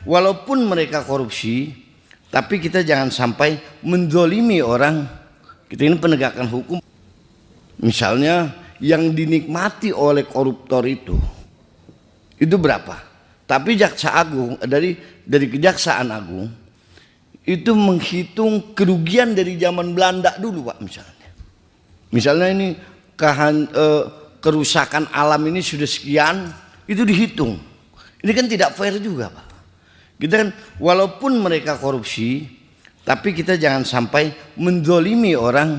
Walaupun mereka korupsi, tapi kita jangan sampai menzolimi orang. Kita ini penegakan hukum. Misalnya yang dinikmati oleh koruptor itu berapa? Tapi Jaksa Agung dari Kejaksaan Agung itu menghitung kerugian dari zaman Belanda dulu, Pak, misalnya. Misalnya ini kerusakan alam ini sudah sekian, itu dihitung. Ini kan tidak fair juga, Pak. Kita kan walaupun mereka korupsi, tapi kita jangan sampai menzolimi orang.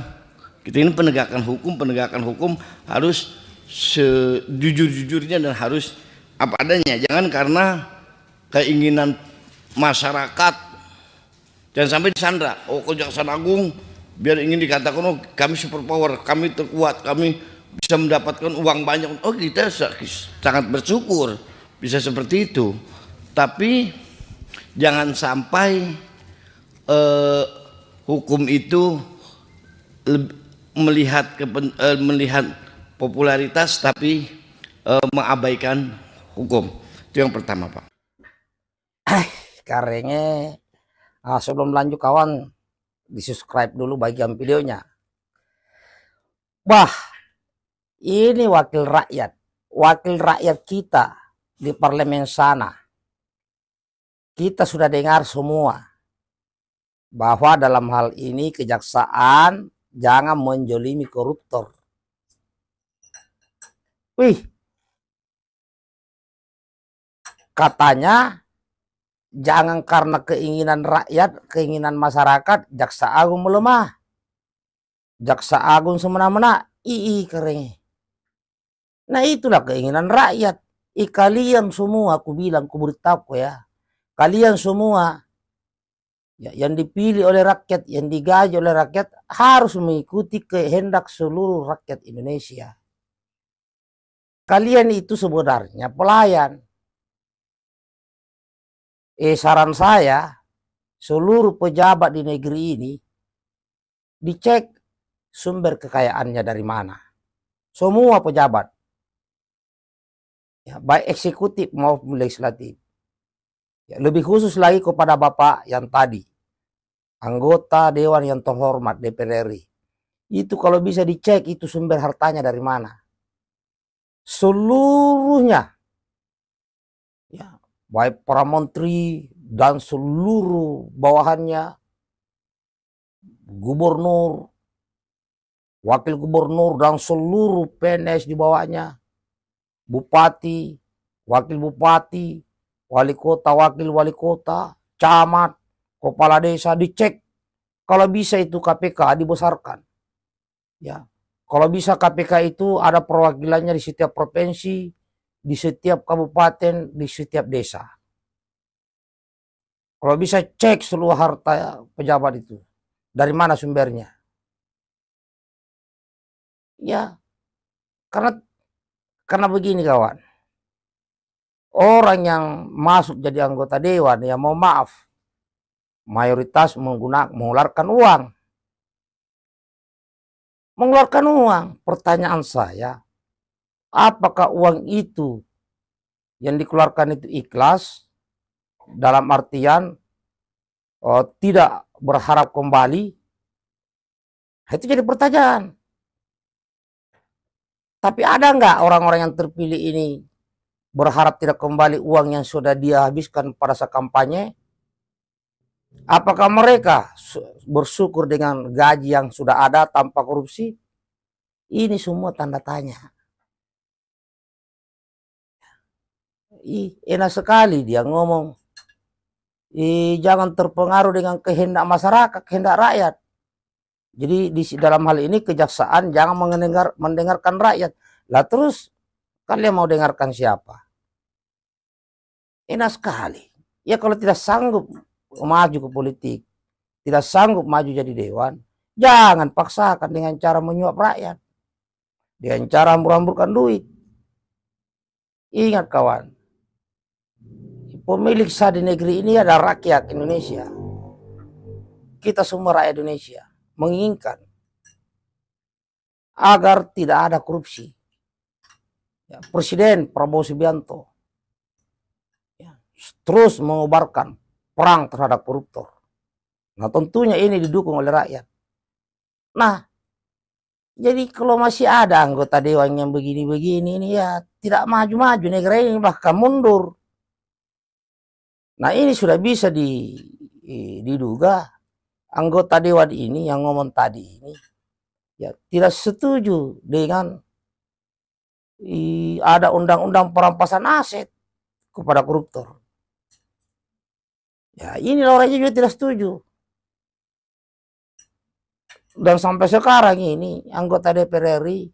Kita ini penegakan hukum harus sejujur-jujurnya dan harus apa adanya. Jangan karena keinginan masyarakat, jangan sampai disandra. Oh, Kejaksaan Agung biar ingin dikatakan, oh kami super power, kami terkuat, kami bisa mendapatkan uang banyak. Oh, kita sangat bersyukur bisa seperti itu. Tapi jangan sampai hukum itu melihat popularitas tapi mengabaikan hukum. Itu yang pertama, Pak. Karengnya sebelum lanjut kawan, di subscribe dulu bagian videonya. Wah, ini wakil rakyat kita di parlemen sana. Kita sudah dengar semua bahwa dalam hal ini kejaksaan jangan menjolimi koruptor. Wih, katanya jangan karena keinginan rakyat, keinginan masyarakat, Jaksa Agung melemah. Jaksa Agung semena-mena, keren. Nah itulah keinginan rakyat. Kalian semua, aku bilang, aku beritahu ya. Kalian semua ya, yang dipilih oleh rakyat, yang digaji oleh rakyat, harus mengikuti kehendak seluruh rakyat Indonesia. Kalian itu sebenarnya pelayan. Saran saya, seluruh pejabat di negeri ini dicek sumber kekayaannya dari mana. Semua pejabat, ya, baik eksekutif maupun legislatif. Ya, lebih khusus lagi kepada Bapak yang tadi, anggota Dewan yang terhormat DPR RI. Itu kalau bisa dicek itu sumber hartanya dari mana. Seluruhnya, ya, baik para menteri dan seluruh bawahannya, gubernur, wakil gubernur dan seluruh PNS di bawahnya, bupati, wakil bupati, wali kota, wakil wali kota, camat, kepala desa, dicek. Kalau bisa itu KPK dibesarkan. Ya, kalau bisa KPK itu ada perwakilannya di setiap provinsi, di setiap kabupaten, di setiap desa. Kalau bisa cek seluruh harta pejabat itu, dari mana sumbernya. Ya, karena begini kawan. Orang yang masuk jadi anggota dewan, ya mau maaf, mayoritas mengeluarkan uang. Mengeluarkan uang. Pertanyaan saya, apakah uang itu yang dikeluarkan itu ikhlas? Dalam artian tidak berharap kembali? Itu jadi pertanyaan. Tapi ada nggak orang-orang yang terpilih ini berharap tidak kembali uang yang sudah dia habiskan pada saat kampanye? Apakah mereka bersyukur dengan gaji yang sudah ada tanpa korupsi? Ini semua tanda tanya. Enak sekali dia ngomong. Jangan terpengaruh dengan kehendak masyarakat, kehendak rakyat. Jadi di dalam hal ini kejaksaan jangan mendengarkan rakyat. Lah terus kalian mau dengarkan siapa? Enak sekali. Ya kalau tidak sanggup maju ke politik, tidak sanggup maju jadi dewan, jangan paksakan dengan cara menyuap rakyat, dengan cara hambur-hamburkan duit. Ingat kawan, pemilik sah di negeri ini adalah rakyat Indonesia. Kita semua rakyat Indonesia menginginkan agar tidak ada korupsi. Ya, Presiden Prabowo Subianto, ya, terus mengobarkan perang terhadap koruptor. Nah tentunya ini didukung oleh rakyat. Nah jadi kalau masih ada anggota dewan yang begini-begini ini ya tidak maju-maju negara ini, bahkan mundur. Nah ini sudah bisa diduga anggota dewan ini yang ngomong tadi ini ya tidak setuju dengan ada undang-undang perampasan aset kepada koruptor. Ya ini orangnya juga tidak setuju. Dan sampai sekarang ini anggota DPR RI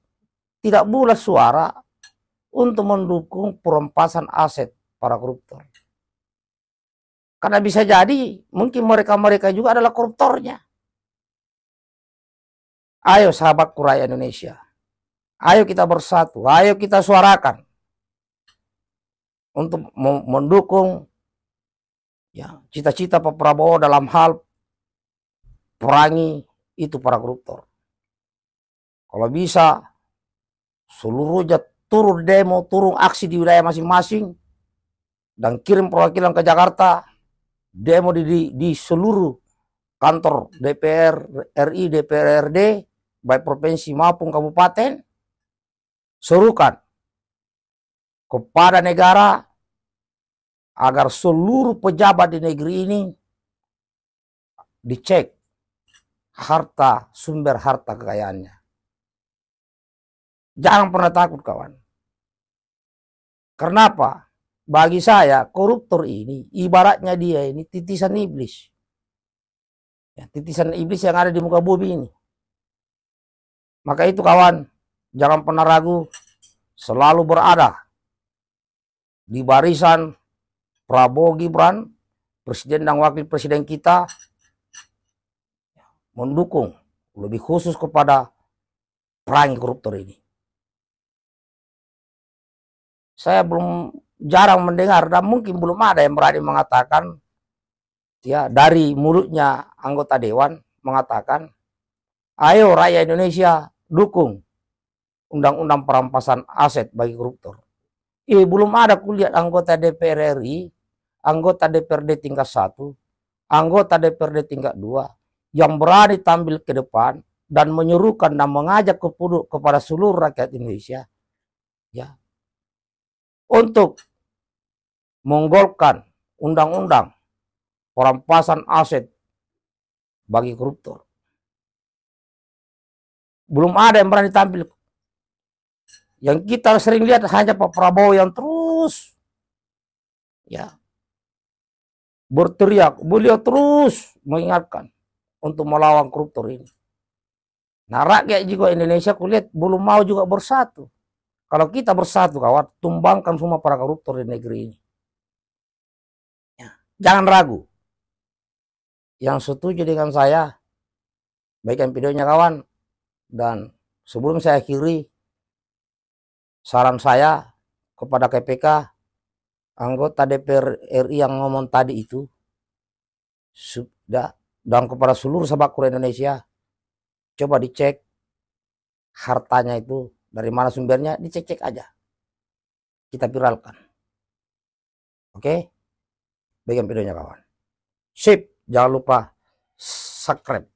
tidak bulat suara untuk mendukung perampasan aset para koruptor. Karena bisa jadi mungkin mereka-mereka juga adalah koruptornya. Ayo sahabatku rakyat Indonesia, ayo kita bersatu, ayo kita suarakan untuk mendukung ya cita-cita Pak Prabowo dalam hal perangi itu para koruptor. Kalau bisa seluruhnya turun demo, turun aksi di wilayah masing-masing dan kirim perwakilan ke Jakarta, demo di seluruh kantor DPR RI, DPRD, baik provinsi maupun kabupaten, serukan kepada negara agar seluruh pejabat di negeri ini dicek sumber harta kekayaannya. Jangan pernah takut kawan. Kenapa? Bagi saya koruptor ini ibaratnya dia ini titisan iblis. Ya, titisan iblis yang ada di muka bumi ini. Maka itu kawan, jangan pernah ragu, selalu berada di barisan Prabowo Gibran, presiden dan wakil presiden kita, mendukung lebih khusus kepada perang koruptor ini. Saya jarang mendengar dan mungkin belum ada yang berani mengatakan ya dari mulutnya anggota dewan mengatakan, ayo rakyat Indonesia dukung undang-undang perampasan aset bagi koruptor. Belum ada kulihat anggota DPR RI, anggota DPRD tingkat 1, anggota DPRD tingkat 2 yang berani tampil ke depan dan menyerukan dan mengajak kepada seluruh rakyat Indonesia ya untuk menggolkan undang-undang perampasan aset bagi koruptor. Belum ada yang berani tampil. Yang kita sering lihat hanya Pak Prabowo yang terus ya berteriak, beliau terus mengingatkan untuk melawan koruptor ini. Nah rakyat juga Indonesia kulihat belum mau juga bersatu. Kalau kita bersatu kawan, tumbangkan semua para koruptor di negeri ini. Ya, jangan ragu. Yang setuju dengan saya, baikkan videonya kawan. Dan sebelum saya akhiri, saran saya kepada KPK, anggota DPR RI yang ngomong tadi itu, sudah, dan kepada seluruh sahabat rakyat Indonesia, coba dicek hartanya itu dari mana sumbernya, dicek-cek aja. Kita viralkan. Oke? Bagian videonya kawan. Sip, jangan lupa subscribe.